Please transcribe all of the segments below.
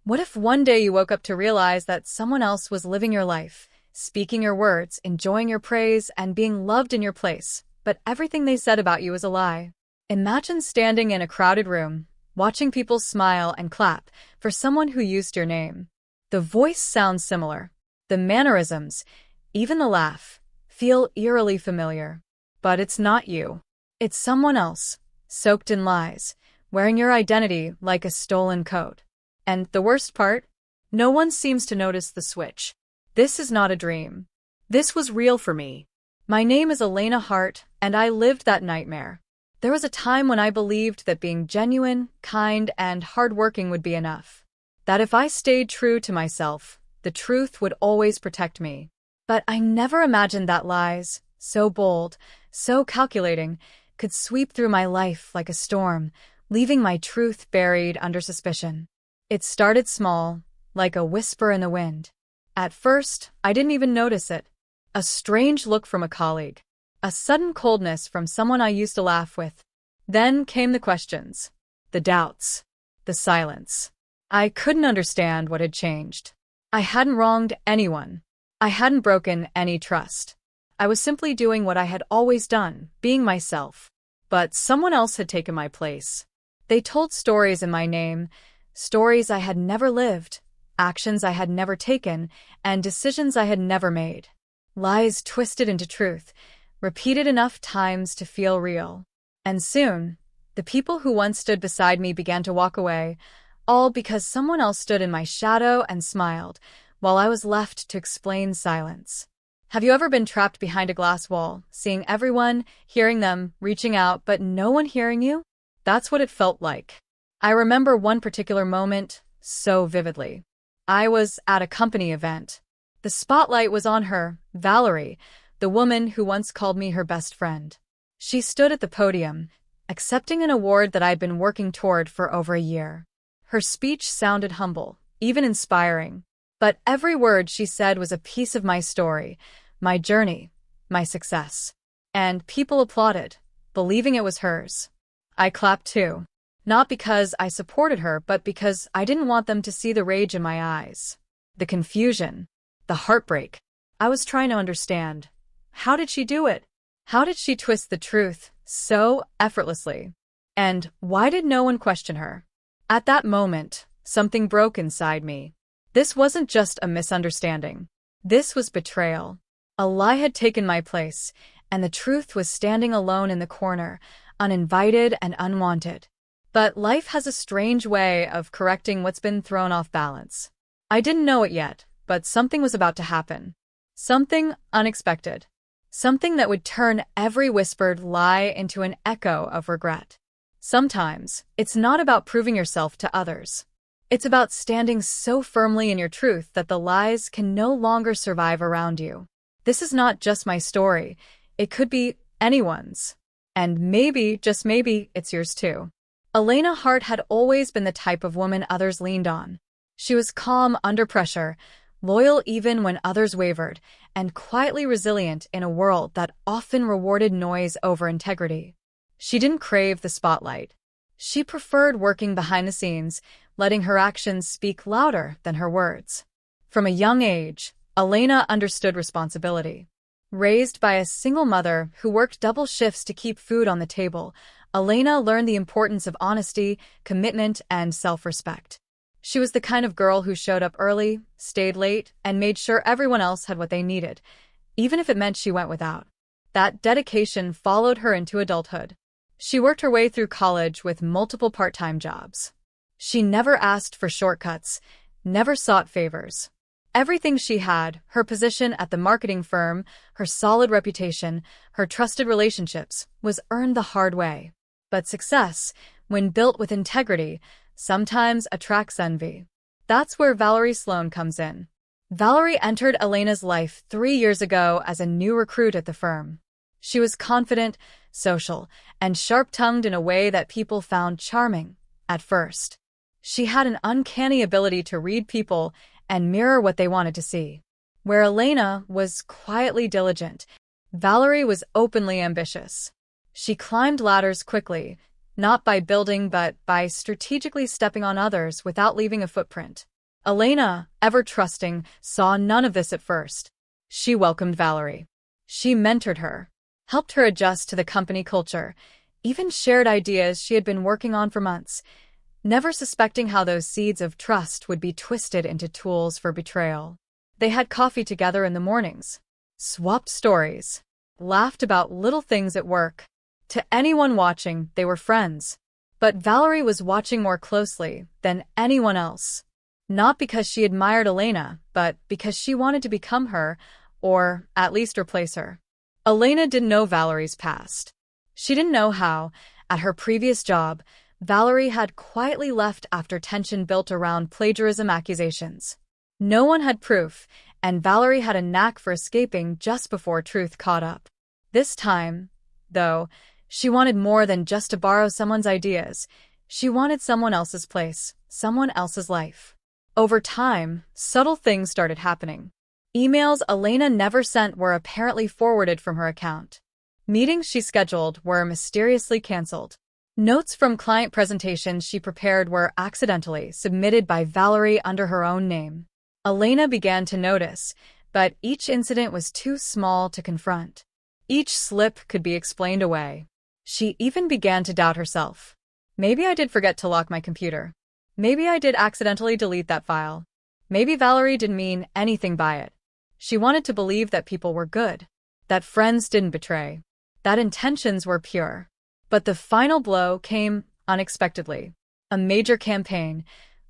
What if one day you woke up to realize that someone else was living your life, speaking your words, enjoying your praise, and being loved in your place, but everything they said about you was a lie? Imagine standing in a crowded room, watching people smile and clap for someone who used your name. The voice sounds similar. The mannerisms, even the laugh, feel eerily familiar. But it's not you. It's someone else, soaked in lies, wearing your identity like a stolen coat. And the worst part? No one seems to notice the switch. This is not a dream. This was real for me. My name is Elena Hart, and I lived that nightmare. There was a time when I believed that being genuine, kind, and hardworking would be enough. That if I stayed true to myself, the truth would always protect me. But I never imagined that lies, so bold, so calculating, could sweep through my life like a storm, leaving my truth buried under suspicion. It started small, like a whisper in the wind. At first, I didn't even notice it. A strange look from a colleague. A sudden coldness from someone I used to laugh with. Then came the questions. The doubts. The silence. I couldn't understand what had changed. I hadn't wronged anyone. I hadn't broken any trust. I was simply doing what I had always done, being myself. But someone else had taken my place. They told stories in my name, stories I had never lived, actions I had never taken, and decisions I had never made. Lies twisted into truth, repeated enough times to feel real. And soon, the people who once stood beside me began to walk away, all because someone else stood in my shadow and smiled, while I was left to explain silence. Have you ever been trapped behind a glass wall, seeing everyone, hearing them, reaching out, but no one hearing you? That's what it felt like. I remember one particular moment so vividly. I was at a company event. The spotlight was on her, Valerie, the woman who once called me her best friend. She stood at the podium, accepting an award that I'd been working toward for over a year. Her speech sounded humble, even inspiring. But every word she said was a piece of my story, my journey, my success. And people applauded, believing it was hers. I clapped too. Not because I supported her, but because I didn't want them to see the rage in my eyes. The confusion. The heartbreak. I was trying to understand. How did she do it? How did she twist the truth so effortlessly? And why did no one question her? At that moment, something broke inside me. This wasn't just a misunderstanding. This was betrayal. A lie had taken my place, and the truth was standing alone in the corner, uninvited and unwanted. But life has a strange way of correcting what's been thrown off balance. I didn't know it yet, but something was about to happen. Something unexpected. Something that would turn every whispered lie into an echo of regret. Sometimes, it's not about proving yourself to others. It's about standing so firmly in your truth that the lies can no longer survive around you. This is not just my story. It could be anyone's. And maybe, just maybe, it's yours too. Elena Hart had always been the type of woman others leaned on. She was calm under pressure, loyal even when others wavered, and quietly resilient in a world that often rewarded noise over integrity. She didn't crave the spotlight. She preferred working behind the scenes, letting her actions speak louder than her words. From a young age, Elena understood responsibility. Raised by a single mother who worked double shifts to keep food on the table, Elena learned the importance of honesty, commitment, and self-respect. She was the kind of girl who showed up early, stayed late, and made sure everyone else had what they needed, even if it meant she went without. That dedication followed her into adulthood. She worked her way through college with multiple part-time jobs. She never asked for shortcuts, never sought favors. Everything she had, her position at the marketing firm, her solid reputation, her trusted relationships, was earned the hard way. But success, when built with integrity, sometimes attracts envy. That's where Valerie Sloan comes in. Valerie entered Elena's life 3 years ago as a new recruit at the firm. She was confident, social, and sharp-tongued in a way that people found charming at first. She had an uncanny ability to read people and mirror what they wanted to see. Where Elena was quietly diligent, Valerie was openly ambitious. She climbed ladders quickly, Not by building, but by strategically stepping on others without leaving a footprint. Elena, ever trusting, saw none of this at first. She welcomed Valerie. She mentored her, helped her adjust to the company culture, even shared ideas she had been working on for months, never suspecting how those seeds of trust would be twisted into tools for betrayal. They had coffee together in the mornings, swapped stories, laughed about little things at work. To anyone watching, they were friends. But Valerie was watching more closely than anyone else. Not because she admired Elena, but because she wanted to become her, or at least replace her. Elena didn't know Valerie's past. She didn't know how, at her previous job, Valerie had quietly left after tension built around plagiarism accusations. No one had proof, and Valerie had a knack for escaping just before truth caught up. This time, though, she wanted more than just to borrow someone's ideas. She wanted someone else's place, someone else's life. Over time, subtle things started happening. Emails Elena never sent were apparently forwarded from her account. Meetings she scheduled were mysteriously canceled. Notes from client presentations she prepared were accidentally submitted by Valerie under her own name. Elena began to notice, but each incident was too small to confront. Each slip could be explained away. She even began to doubt herself. Maybe I did forget to lock my computer. Maybe I did accidentally delete that file. Maybe Valerie didn't mean anything by it. She wanted to believe that people were good, that friends didn't betray, that intentions were pure. But the final blow came unexpectedly. A major campaign,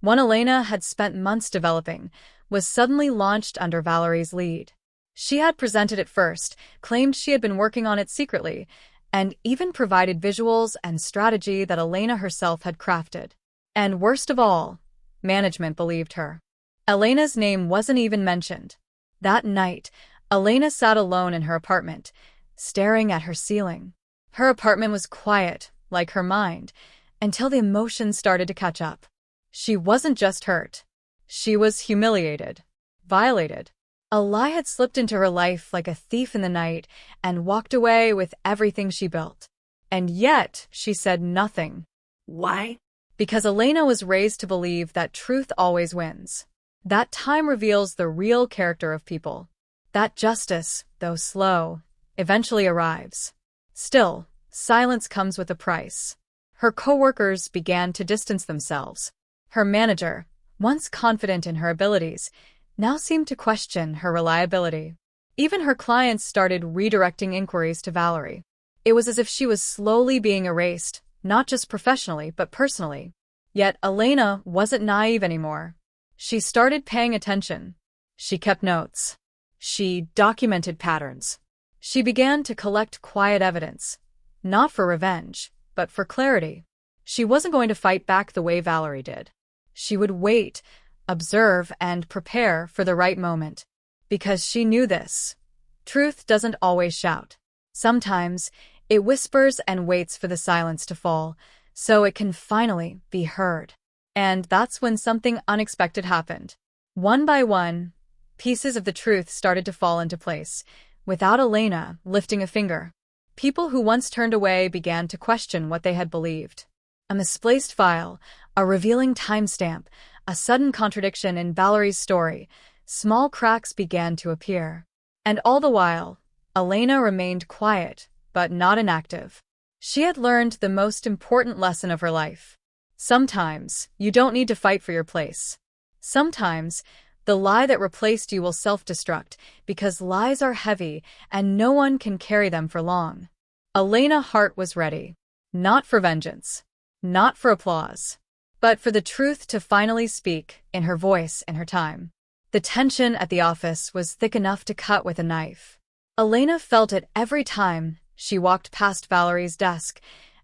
one Elena had spent months developing, was suddenly launched under Valerie's lead. She had presented it first, claimed she had been working on it secretly, and even provided visuals and strategy that Elena herself had crafted. And worst of all, management believed her. Elena's name wasn't even mentioned. That night, Elena sat alone in her apartment, staring at her ceiling. Her apartment was quiet, like her mind, until the emotions started to catch up. She wasn't just hurt. She was humiliated, violated. A lie had slipped into her life like a thief in the night and walked away with everything she built. And yet, she said nothing. Why? Because Elena was raised to believe that truth always wins. That time reveals the real character of people. That justice, though slow, eventually arrives. Still, silence comes with a price. Her coworkers began to distance themselves. Her manager, once confident in her abilities, now seemed to question her reliability. Even her clients started redirecting inquiries to Valerie. It was as if she was slowly being erased, not just professionally but personally. Yet Elena wasn't naive anymore. She started paying attention. She kept notes. She documented patterns. She began to collect quiet evidence, not for revenge, but for clarity. She wasn't going to fight back the way Valerie did. She would wait, observe, and prepare for the right moment. Because she knew this. Truth doesn't always shout. Sometimes, it whispers and waits for the silence to fall, so it can finally be heard. And that's when something unexpected happened. One by one, pieces of the truth started to fall into place, without Elena lifting a finger. People who once turned away began to question what they had believed. A misplaced file, a revealing timestamp, a sudden contradiction in Valerie's story, small cracks began to appear. And all the while, Elena remained quiet, but not inactive. She had learned the most important lesson of her life. Sometimes, you don't need to fight for your place. Sometimes, the lie that replaced you will self-destruct because lies are heavy and no one can carry them for long. Elena's heart was ready. Not for vengeance. Not for applause. But for the truth to finally speak, in her voice, in her time. The tension at the office was thick enough to cut with a knife. Elena felt it every time she walked past Valerie's desk,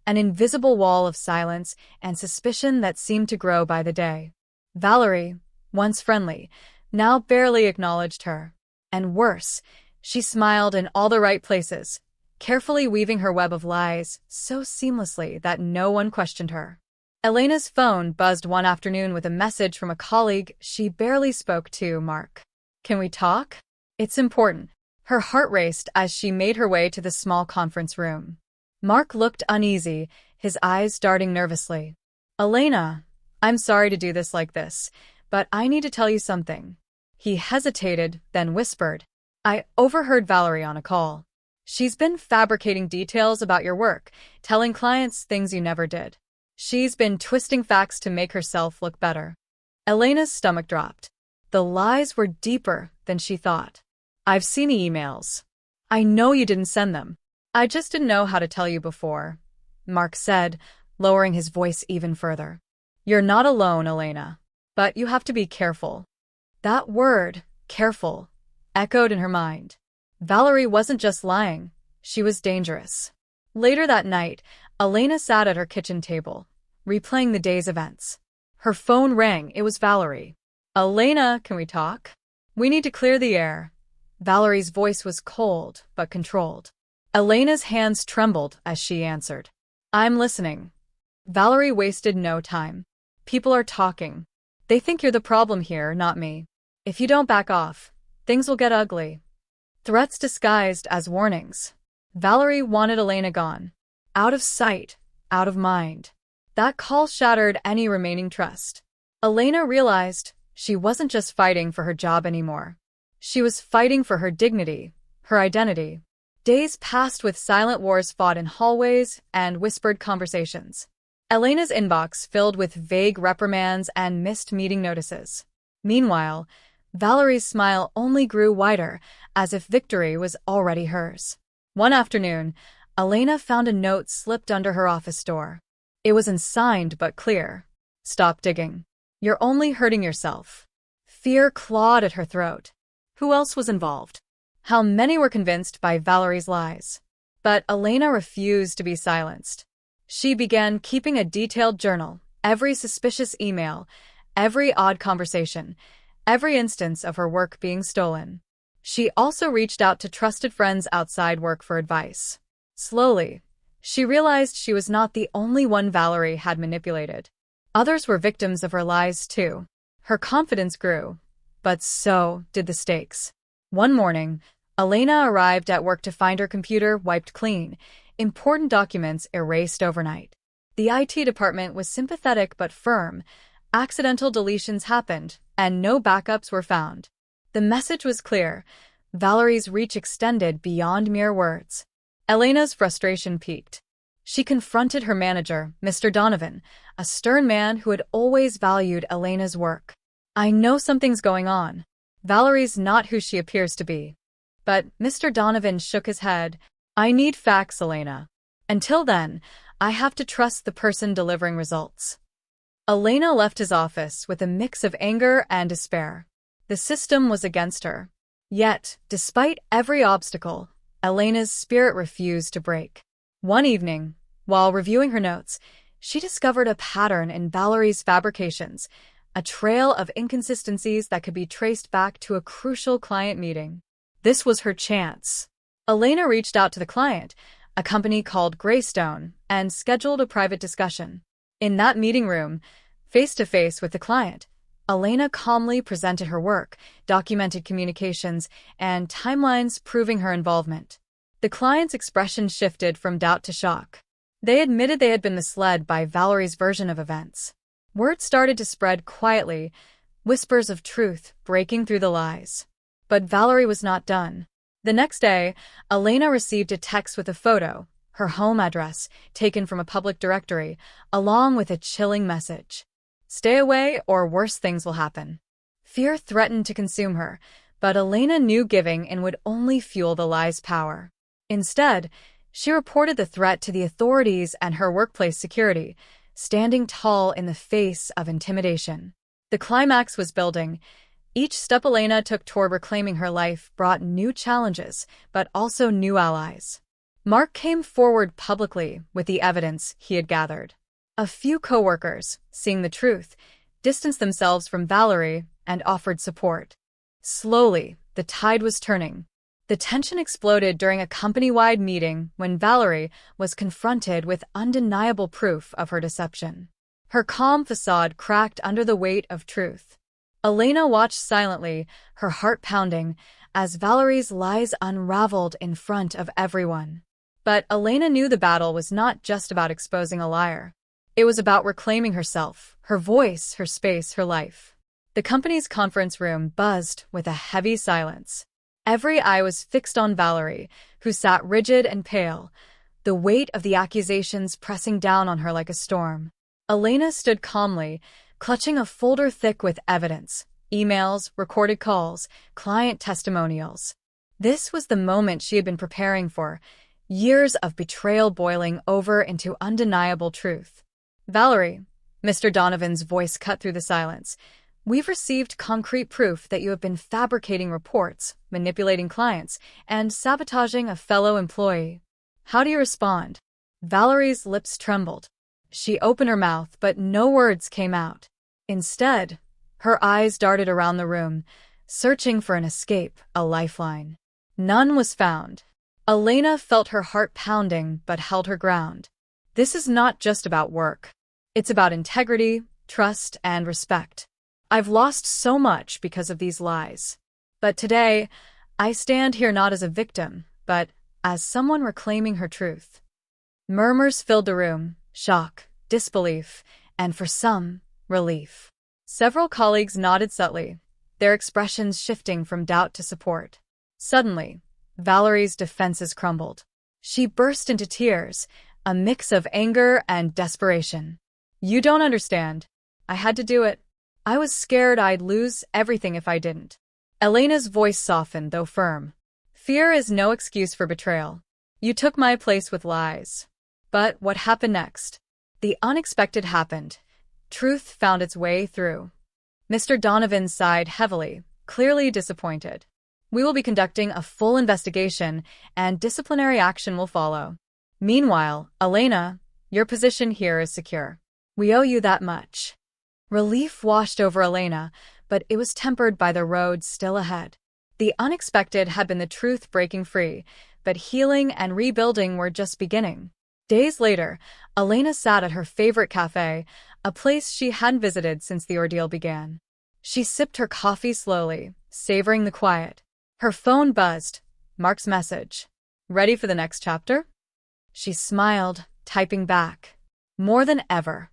an invisible wall of silence and suspicion that seemed to grow by the day. Valerie, once friendly, now barely acknowledged her. And worse, she smiled in all the right places, carefully weaving her web of lies so seamlessly that no one questioned her. Elena's phone buzzed one afternoon with a message from a colleague she barely spoke to. "Mark, can we talk? It's important." Her heart raced as she made her way to the small conference room. Mark looked uneasy, his eyes darting nervously. "Elena, I'm sorry to do this like this, but I need to tell you something." He hesitated, then whispered, "I overheard Valerie on a call. She's been fabricating details about your work, telling clients things you never did. She's been twisting facts to make herself look better." Elena's stomach dropped. The lies were deeper than she thought. "I've seen the emails. I know you didn't send them. I just didn't know how to tell you before," Mark said, lowering his voice even further. "You're not alone, Elena. But you have to be careful." That word, careful, echoed in her mind. Valerie wasn't just lying, she was dangerous. Later that night, Elena sat at her kitchen table, replaying the day's events. Her phone rang. It was Valerie. "Elena, can we talk? We need to clear the air." Valerie's voice was cold but controlled. Elena's hands trembled as she answered. "I'm listening." Valerie wasted no time. "People are talking. They think you're the problem here, not me. If you don't back off, things will get ugly." Threats disguised as warnings. Valerie wanted Elena gone. Out of sight, out of mind. That call shattered any remaining trust. Elena realized she wasn't just fighting for her job anymore. She was fighting for her dignity, her identity. Days passed with silent wars fought in hallways and whispered conversations. Elena's inbox filled with vague reprimands and missed meeting notices. Meanwhile, Valerie's smile only grew wider, as if victory was already hers. One afternoon, Elena found a note slipped under her office door. It was unsigned but clear. "Stop digging. You're only hurting yourself." Fear clawed at her throat. Who else was involved? How many were convinced by Valerie's lies? But Elena refused to be silenced. She began keeping a detailed journal, every suspicious email, every odd conversation, every instance of her work being stolen. She also reached out to trusted friends outside work for advice. Slowly, she realized she was not the only one Valerie had manipulated. Others were victims of her lies too. Her confidence grew, but so did the stakes. One morning, Elena arrived at work to find her computer wiped clean, important documents erased overnight. The IT department was sympathetic but firm. Accidental deletions happened, and no backups were found. The message was clear. Valerie's reach extended beyond mere words. Elena's frustration peaked. She confronted her manager, Mr. Donovan, a stern man who had always valued Elena's work. "I know something's going on. Valerie's not who she appears to be." But Mr. Donovan shook his head. "I need facts, Elena. Until then, I have to trust the person delivering results." Elena left his office with a mix of anger and despair. The system was against her. Yet, despite every obstacle, Elena's spirit refused to break. One evening, while reviewing her notes, she discovered a pattern in Valerie's fabrications, a trail of inconsistencies that could be traced back to a crucial client meeting. This was her chance. Elena reached out to the client, a company called Greystone, and scheduled a private discussion. In that meeting room, face-to-face with the client, Elena calmly presented her work, documented communications, and timelines proving her involvement. The client's expression shifted from doubt to shock. They admitted they had been misled by Valerie's version of events. Word started to spread quietly, whispers of truth breaking through the lies. But Valerie was not done. The next day, Elena received a text with a photo, her home address, taken from a public directory, along with a chilling message. "Stay away or worse things will happen." Fear threatened to consume her, but Elena knew giving in would only fuel the lie's power. Instead, she reported the threat to the authorities and her workplace security, standing tall in the face of intimidation. The climax was building. Each step Elena took toward reclaiming her life brought new challenges, but also new allies. Mark came forward publicly with the evidence he had gathered. A few coworkers, seeing the truth, distanced themselves from Valerie and offered support. Slowly, the tide was turning. The tension exploded during a company-wide meeting when Valerie was confronted with undeniable proof of her deception. Her calm facade cracked under the weight of truth. Elena watched silently, her heart pounding, as Valerie's lies unraveled in front of everyone. But Elena knew the battle was not just about exposing a liar. It was about reclaiming herself, her voice, her space, her life. The company's conference room buzzed with a heavy silence. Every eye was fixed on Valerie, who sat rigid and pale, the weight of the accusations pressing down on her like a storm. Elena stood calmly, clutching a folder thick with evidence, emails, recorded calls, client testimonials. This was the moment she had been preparing for, years of betrayal boiling over into undeniable truth. "Valerie," Mr. Donovan's voice cut through the silence, "we've received concrete proof that you have been fabricating reports, manipulating clients, and sabotaging a fellow employee. How do you respond?" Valerie's lips trembled. She opened her mouth, but no words came out. Instead, her eyes darted around the room, searching for an escape, a lifeline. None was found. Elena felt her heart pounding, but held her ground. This is not just about work. It's about integrity, trust, and respect. I've lost so much because of these lies. But today, I stand here not as a victim, but as someone reclaiming her truth. Murmurs filled the room, shock, disbelief, and for some, relief. Several colleagues nodded subtly, their expressions shifting from doubt to support. Suddenly, Valerie's defenses crumbled. She burst into tears, a mix of anger and desperation. "You don't understand. I had to do it. I was scared I'd lose everything if I didn't." Elena's voice softened, though firm. "Fear is no excuse for betrayal. You took my place with lies." But what happened next? The unexpected happened. Truth found its way through. Mr. Donovan sighed heavily, clearly disappointed. "We will be conducting a full investigation, and disciplinary action will follow. Meanwhile, Elena, your position here is secure. We owe you that much." Relief washed over Elena, but it was tempered by the road still ahead. The unexpected had been the truth breaking free, but healing and rebuilding were just beginning. Days later, Elena sat at her favorite cafe, a place she hadn't visited since the ordeal began. She sipped her coffee slowly, savoring the quiet. Her phone buzzed. Mark's message. "Ready for the next chapter?" She smiled, typing back. More than ever.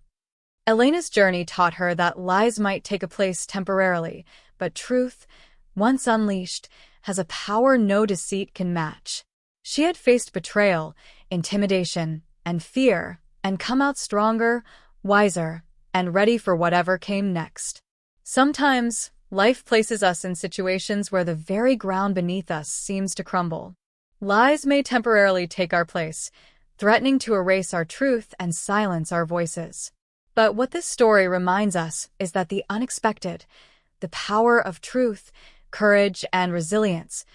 Elena's journey taught her that lies might take a place temporarily, but truth, once unleashed, has a power no deceit can match. She had faced betrayal, intimidation, and fear, and come out stronger, wiser, and ready for whatever came next. Sometimes, life places us in situations where the very ground beneath us seems to crumble. Lies may temporarily take our place, threatening to erase our truth and silence our voices. But what this story reminds us is that the unexpected, the power of truth, courage, and resilience,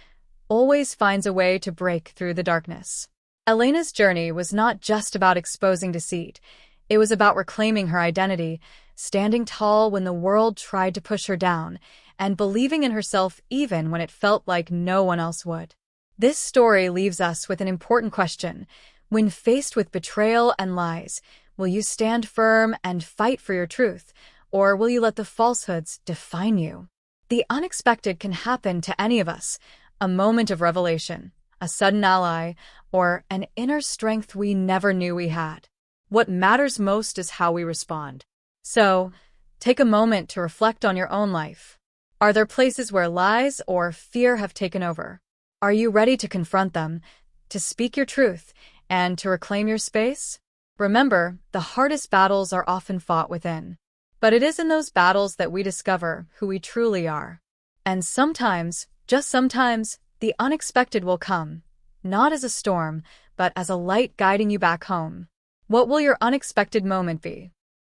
always finds a way to break through the darkness. Elena's journey was not just about exposing deceit. It was about reclaiming her identity, standing tall when the world tried to push her down, and believing in herself even when it felt like no one else would. This story leaves us with an important question. When faced with betrayal and lies, will you stand firm and fight for your truth, or will you let the falsehoods define you? The unexpected can happen to any of us, a moment of revelation, a sudden ally, or an inner strength we never knew we had. What matters most is how we respond. So, take a moment to reflect on your own life. Are there places where lies or fear have taken over? Are you ready to confront them, to speak your truth, and to reclaim your space? Remember, the hardest battles are often fought within. But it is in those battles that we discover who we truly are. And sometimes, just sometimes, the unexpected will come, not as a storm, but as a light guiding you back home. What will your unexpected moment be?